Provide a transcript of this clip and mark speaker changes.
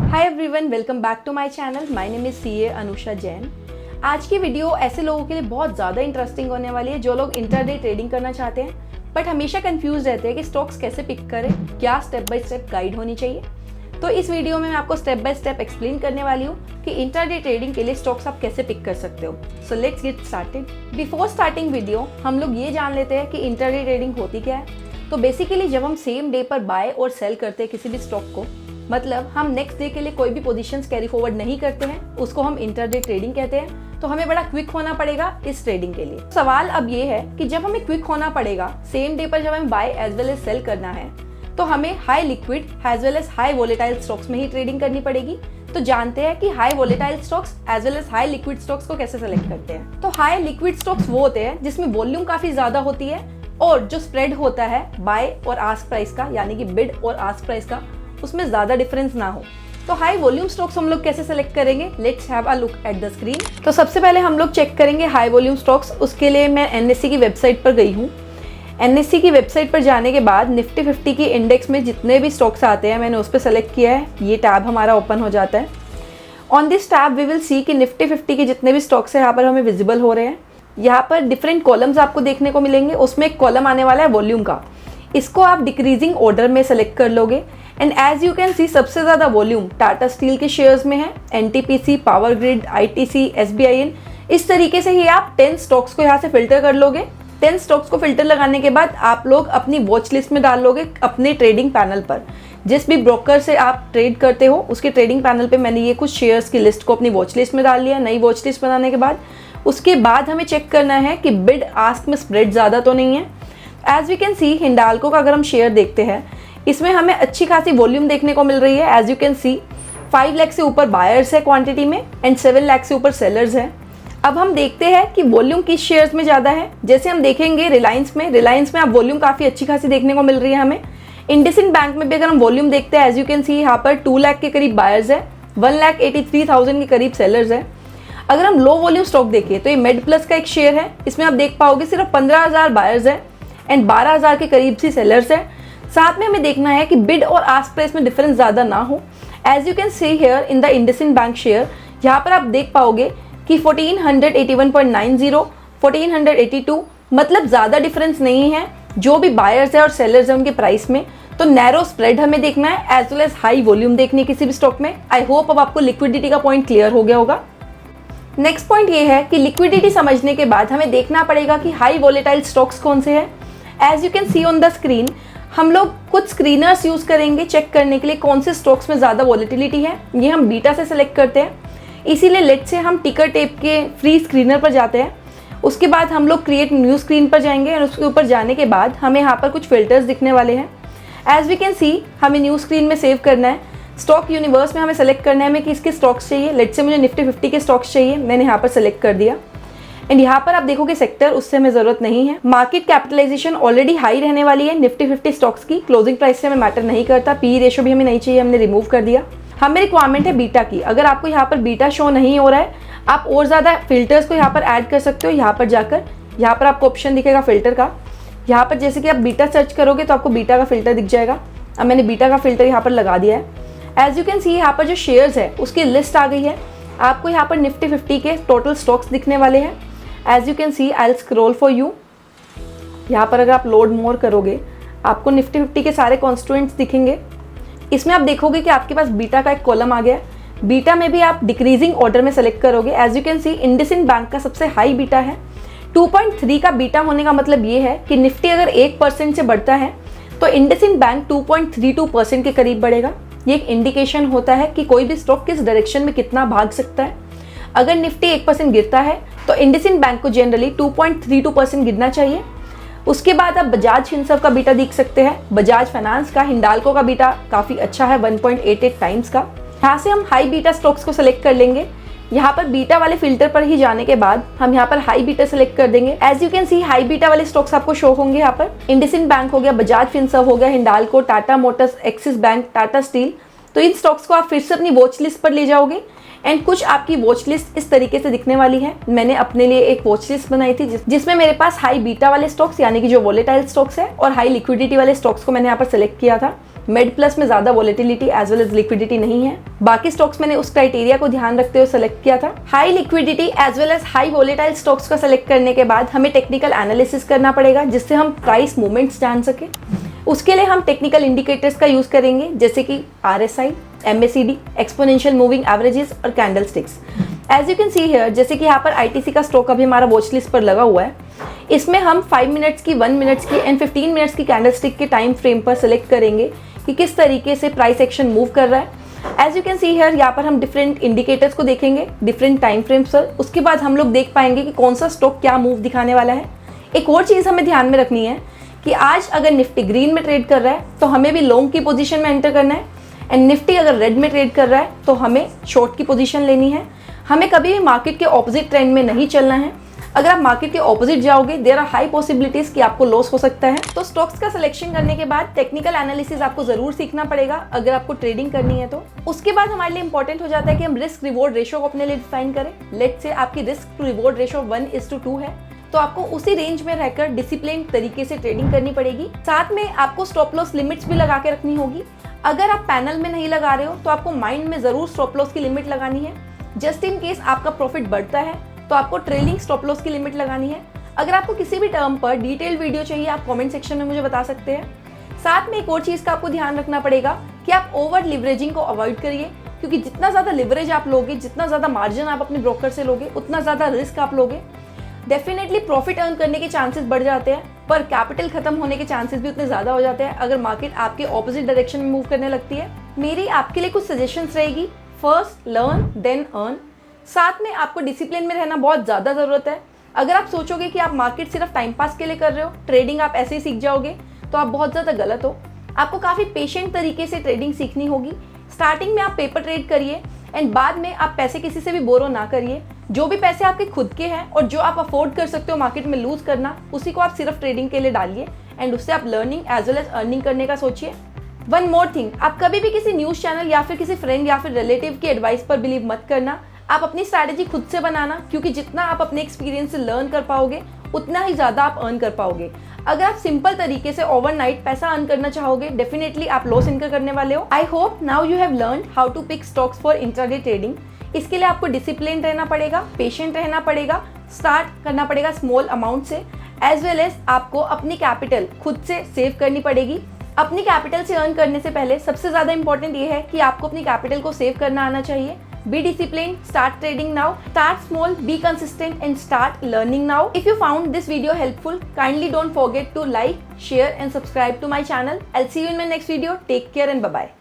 Speaker 1: Hi everyone, welcome back to my channel. My name is CA Anusha Jain. आज की video ऐसे लोगों के लिए बहुत ज़्यादा इंटरेस्टिंग होने वाली है जो लोग इंटरडे ट्रेडिंग करना चाहते हैं बट हमेशा कंफ्यूज रहते हैं कि स्टॉक्स कैसे पिक करें, क्या स्टेप बाय स्टेप गाइड होनी चाहिए। तो इस वीडियो में मैं आपको स्टेप बाय स्टेप एक्सप्लेन करने वाली हूँ कि इंटरडे ट्रेडिंग के लिए स्टॉक्स आप कैसे पिक कर सकते हो। So let's get started. Before starting video हम लोग ये जान लेते हैं कि इंटरडे ट्रेडिंग होती क्या है। तो बेसिकली जब हम सेम डे पर बाय और सेल करते हैं किसी भी स्टॉक को, मतलब हम नेक्स्ट डे के लिए कोई भी पोजीशंस कैरी फॉरवर्ड नहीं करते हैं, उसको हम इंटरडे ट्रेडिंग कहते हैं। तो हमें बड़ा क्विक होना पड़ेगा इस ट्रेडिंग के लिए। सवाल अब ये है कि जब हमें क्विक होना पड़ेगा सेम डे पर, जब हमें buy as well as sell करना है, तो हमें high liquid as well as high volatile stocks में ही ट्रेडिंग करनी पड़ेगी। तो जानते हैं कि high volatile stocks as well as high liquid stocks को कैसे सेलेक्ट करते हैं। तो हाई लिक्विड स्टॉक्स वो होते हैं जिसमें वॉल्यूम काफी ज्यादा होती है और जो स्प्रेड होता है बाय और आस्क प्राइस का, यानी कि बिड और आस्क प्राइस का, उसमें ज्यादा डिफरेंस ना हो। तो हाई वॉल्यूम स्टॉक्स हम लोग कैसे सेलेक्ट करेंगे, let's have a look at the screen. तो सबसे पहले हम लोग चेक करेंगे हाई वॉल्यूम स्टॉक्स। उसके लिए मैं एनएससी की वेबसाइट पर गई हूँ। एनएससी की वेबसाइट पर जाने के बाद निफ्टी 50 की इंडेक्स में जितने भी स्टॉक्स आते हैं मैंने उस पर सेलेक्ट किया है। ये टैब हमारा ओपन हो जाता है। On this tab we will see कि निफ्टी 50 के जितने भी स्टॉक्स हैं यहाँ पर हमें विजिबल हो रहे हैं। यहाँ पर डिफरेंट कॉलम्स आपको देखने को मिलेंगे। उसमें एक कॉलम आने वाला है वॉल्यूम का। इसको आप डिक्रीजिंग ऑर्डर में सेलेक्ट कर लोगे and as you can see सबसे ज़्यादा वॉल्यूम टाटा स्टील के शेयर्स में है, NTPC, Power Grid, ITC, SBIN. इस तरीके से ही आप 10 स्टॉक्स को यहाँ से फिल्टर कर लोगे। 10 स्टॉक्स को फिल्टर लगाने के बाद आप लोग अपनी वॉच लिस्ट में डाल लोगे अपने ट्रेडिंग पैनल पर। जिस भी ब्रोकर से आप ट्रेड करते हो उसके ट्रेडिंग पैनल पे मैंने ये कुछ शेयर्स की लिस्ट को अपनी वॉच लिस्ट में डाल लिया। नई वॉच लिस्ट बनाने के बाद उसके बाद हमें चेक करना है कि बिड आस्क में स्प्रेड ज़्यादा तो नहीं है। As we can see Hindalco का अगर हम शेयर देखते हैं, इसमें हमें अच्छी खासी वॉल्यूम देखने को मिल रही है। As you can see 5 lakh से ऊपर बायर्स है क्वांटिटी में एंड 7 लाख से ऊपर सेलर्स हैं। अब हम देखते हैं कि वॉल्यूम किस शेयर्स में ज़्यादा है। जैसे हम देखेंगे रिलायंस में अब वॉल्यूम काफ़ी अच्छी खासी देखने को मिल रही है हमें। इंडसइंड बैंक में भी अगर हम वॉल्यूम देखते हैं, एज यू कैन सी यहाँ पर 2 लाख के करीब बायर्स है, 1,83,000 के करीब सेलर्स है। अगर हम लो वॉल्यूम स्टॉक देखें तो ये मेड प्लस का एक शेयर है। इसमें आप देख पाओगे सिर्फ 15,000 बायर्स है एंड 12,000 के करीब सी सेलर्स है। साथ में हमें देखना है कि बिड और आस्क प्राइस में डिफरेंस ज़्यादा ना हो। As you can see here in the IndusInd Bank share, यहाँ पर आप देख पाओगे कि 1481.90, 1482, मतलब ज़्यादा डिफरेंस नहीं है जो भी बायर्स है और सेलर्स है उनके प्राइस में। तो नैरो स्प्रेड हमें देखना है as well as high volume देखनी है किसी भी स्टॉक में। आई होप अब आपको लिक्विडिटी का पॉइंट क्लियर हो गया होगा। नेक्स्ट पॉइंट ये है कि लिक्विडिटी समझने के बाद हमें देखना पड़ेगा कि हाई वोलेटाइल स्टॉक्स कौन से हैं। As you can see on the screen, हम लोग कुछ स्क्रीनर्स यूज करेंगे चेक करने के लिए कौन से स्टॉक्स में ज़्यादा वॉलेटिलिटी है। ये हम बीटा से सेलेक्ट करते हैं, इसीलिए लेट से हम टिकर टेप के फ्री स्क्रीनर पर जाते हैं। उसके बाद हम लोग क्रिएट न्यू स्क्रीन पर जाएंगे और उसके ऊपर जाने के बाद हमें यहाँ पर कुछ फिल्टर्स दिखने वाले हैं। एज वी कैन सी हमें न्यू स्क्रीन में सेव करना है। स्टॉक यूनिवर्स में हमें सेलेक्ट करना है हमें किसके स्टॉक्स चाहिए। लेट से मुझे निफ्टी 50 के स्टॉक्स चाहिए, मैंने यहाँ पर सेलेक्ट कर दिया। एंड यहाँ पर आप देखोगे सेक्टर, उससे हमें ज़रूरत नहीं है। मार्केट कैपिटलाइजेशन ऑलरेडी हाई रहने वाली है निफ्टी 50 स्टॉक्स की। क्लोजिंग प्राइस से हमें मैटर नहीं करता। पी रेशो भी हमें नहीं चाहिए, हमने रिमूव कर दिया। हमें रिक्वायरमेंट है बीटा की। अगर आपको यहाँ पर बीटा शो नहीं हो रहा है, आप और ज़्यादा फिल्टर्स को यहाँ पर ऐड कर सकते हो। यहाँ पर जाकर यहाँ पर आपको ऑप्शन दिखेगा फिल्टर का। यहाँ पर जैसे कि आप बीटा सर्च करोगे तो आपको बीटा का फिल्टर दिख जाएगा। अब मैंने बीटा का फिल्टर यहाँ पर लगा दिया है। एज यू कैन सी यहाँ पर जो शेयर्स है उसकी लिस्ट आ गई है। आपको यहाँ पर निफ्टी 50 के टोटल स्टॉक्स दिखने वाले हैं। As you can see I will scroll for you. यहाँ पर अगर आप लोड मोर करोगे आपको निफ्टी 50 के सारे कॉन्स्टिट्यूएंट्स दिखेंगे। इसमें आप देखोगे कि आपके पास बीटा का एक कॉलम आ गया है। बीटा में भी आप डिक्रीजिंग ऑर्डर में सेलेक्ट करोगे। As you can see IndusInd Bank का सबसे हाई बीटा है। 2.3 का बीटा होने का मतलब ये है कि निफ्टी अगर 1% से बढ़ता है तो इंडसइंड बैंक 2.32% के करीब बढ़ेगा। ये एक इंडिकेशन होता है कि कोई भी स्टॉक किस डायरेक्शन में कितना भाग सकता है। अगर निफ्टी 1% गिरता है तो इंडसइंड बैंक को जनरली 2.32% गिरना चाहिए। उसके बाद आप बजाज फिनसर्व का बीटा देख सकते हैं। बजाज फाइनेंस का, हिंडाल्को का बीटा काफ़ी अच्छा है 1.88 टाइम्स का। यहाँ से हम हाई बीटा स्टॉक्स को सेलेक्ट कर लेंगे। यहाँ पर बीटा वाले फिल्टर पर ही जाने के बाद हम यहाँ पर हाई बीटा सेलेक्ट कर देंगे। As you can see high beta वाले स्टॉक्स आपको शो होंगे। यहाँ पर इंडसइंड बैंक हो गया, बजाज फिनसर्व हो गया, Hindalco, Tata Motors, axis bank, Tata steel. तो इन स्टॉक्स को आप फिर से अपनी वॉच लिस्ट पर ले जाओगे एंड कुछ आपकी वॉच लिस्ट इस तरीके से दिखने वाली है। मैंने अपने लिए एक वॉच लिस्ट बनाई थी जिसमें मेरे पास हाई बीटा वाले स्टॉक्स यानी कि जो वोलेटाइल स्टॉक्स है और हाई लिक्विडिटी वाले स्टॉक्स को मैंने यहाँ पर सेलेक्ट किया था। मेड प्लस में ज़्यादा volatility as well as liquidity नहीं है। बाकी स्टॉक्स मैंने उस क्राइटेरिया को ध्यान रखते हुए सेलेक्ट किया था। High liquidity as well as high volatile stocks का सेलेक्ट करने के बाद हमें टेक्निकल एनालिसिस करना पड़ेगा, जिससे हम प्राइस मूवमेंट्स जान सके। उसके लिए हम टेक्निकल इंडिकेटर्स का यूज़ करेंगे, जैसे कि RSI, MACD, exponential moving averages और candle sticks. As you can see here, जैसे कि यहाँ पर ITC का स्टॉक अभी हमारा वॉच लिस्ट पर लगा हुआ है। इसमें हम 5 मिनट्स की, 1 मिनट्स की एंड 15 मिनट्स की कैंडल स्टिक के टाइम फ्रेम पर सेलेक्ट करेंगे कि किस तरीके से प्राइस एक्शन मूव कर रहा है। As you can see here, यहाँ पर हम डिफरेंट इंडिकेटर्स को देखेंगे डिफरेंट टाइम फ्रेम्स पर। उसके बाद हम लोग देख पाएंगे कि कौन सा स्टॉक क्या मूव दिखाने वाला है। एक और चीज़ हमें ध्यान में रखनी है कि आज अगर निफ्टी ग्रीन में ट्रेड कर रहा है तो हमें भी लॉन्ग की पोजीशन में एंटर करना है, एंड निफ्टी अगर रेड में ट्रेड कर रहा है तो हमें शॉर्ट की पोजीशन लेनी है। हमें कभी भी मार्केट के ऑपोजिट ट्रेंड में नहीं चलना है। अगर आप मार्केट के ऑपोजिट जाओगे, देयर आर हाई पॉसिबिलिटीज कि आपको लॉस हो सकता है। तो स्टॉक्स का सिलेक्शन करने के बाद टेक्निकल एनालिसिस आपको जरूर सीखना पड़ेगा अगर आपको ट्रेडिंग करनी है तो। उसके बाद हमारे लिए इंपॉर्टेंट हो जाता है कि हम रिस्क रिवॉर्ड रेशियो को अपने लिए डिफाइन करें। लेट्स से आपकी रिस्क टू रिवॉर्ड रेशियो 1:2 है, तो आपको उसी रेंज में रहकर डिसिप्लिन तरीके से ट्रेडिंग करनी पड़ेगी। साथ में आपको स्टॉप लॉस लिमिट्स भी लगा के रखनी होगी। अगर आप पैनल में नहीं लगा रहे हो तो आपको माइंड में जरूर स्टॉप लॉस की लिमिट लगानी है। जस्ट इन केस आपका प्रॉफिट बढ़ता है तो आपको ट्रेलिंग स्टॉप लॉस की लिमिट लगानी है। अगर आपको किसी भी टर्म पर डिटेल्ड वीडियो चाहिए, आप कमेंट सेक्शन में मुझे बता सकते हैं। साथ में एक और चीज़ का आपको ध्यान रखना पड़ेगा कि आप ओवर लिवरेजिंग को अवॉइड करिए, क्योंकि जितना ज़्यादा लिवरेज आप लोगे, जितना ज़्यादा मार्जिन आप अपने ब्रोकर से लोगे, उतना ज़्यादा रिस्क आप लोगे। डेफिनेटली प्रॉफिट अर्न करने के चांसेस बढ़ जाते हैं, पर कैपिटल खत्म होने के चांसेस भी उतने ज़्यादा हो जाते हैं अगर मार्केट आपके ऑपोजिट डायरेक्शन में मूव करने लगती है। मेरी आपके लिए कुछ सजेशंस रहेगी। First, learn then earn. साथ में आपको डिसिप्लिन में रहना बहुत ज़्यादा ज़रूरत है। अगर आप सोचोगे कि आप मार्केट सिर्फ टाइम पास के लिए कर रहे हो, ट्रेडिंग आप ऐसे ही सीख जाओगे, तो आप बहुत ज़्यादा गलत हो। आपको काफ़ी पेशेंट तरीके से ट्रेडिंग सीखनी होगी। स्टार्टिंग में आप पेपर ट्रेड करिए एंड बाद में आप पैसे किसी से भी बोरो ना करिए। जो भी पैसे आपके खुद के हैं और जो आप अफोर्ड कर सकते हो मार्केट में लूज करना, उसी को आप सिर्फ ट्रेडिंग के लिए डालिए एंड उससे आप learning as well as earning करने का सोचिए। वन मोर थिंग, आप कभी भी किसी न्यूज़ चैनल या फिर किसी फ्रेंड या फिर रिलेटिव की एडवाइस पर बिलीव मत करना। आप अपनी स्ट्रैटेजी खुद से बनाना, क्योंकि जितना आप अपने एक्सपीरियंस से लर्न कर पाओगे उतना ही ज़्यादा आप अर्न कर पाओगे। अगर आप सिंपल तरीके से ओवरनाइट पैसा अर्न करना चाहोगे, डेफिनेटली आप लॉस इनकर करने वाले हो। I hope now you have learn how to pick stocks for intraday trading. इसके लिए आपको डिसिप्लिन रहना पड़ेगा, पेशेंट रहना पड़ेगा, स्टार्ट करना पड़ेगा स्मॉल अमाउंट से, एज वेल एज आपको अपनी कैपिटल खुद से सेव करनी पड़ेगी। अपनी कैपिटल से अर्न करने से पहले सबसे ज़्यादा इंपॉर्टेंट ये है कि आपको अपनी कैपिटल को सेव करना आना चाहिए। Be disciplined, start trading now, start small, be consistent and start learning now. If you found this video helpful, kindly don't forget to like, share and subscribe to my channel. I'll see you in my next video. Take care and bye-bye.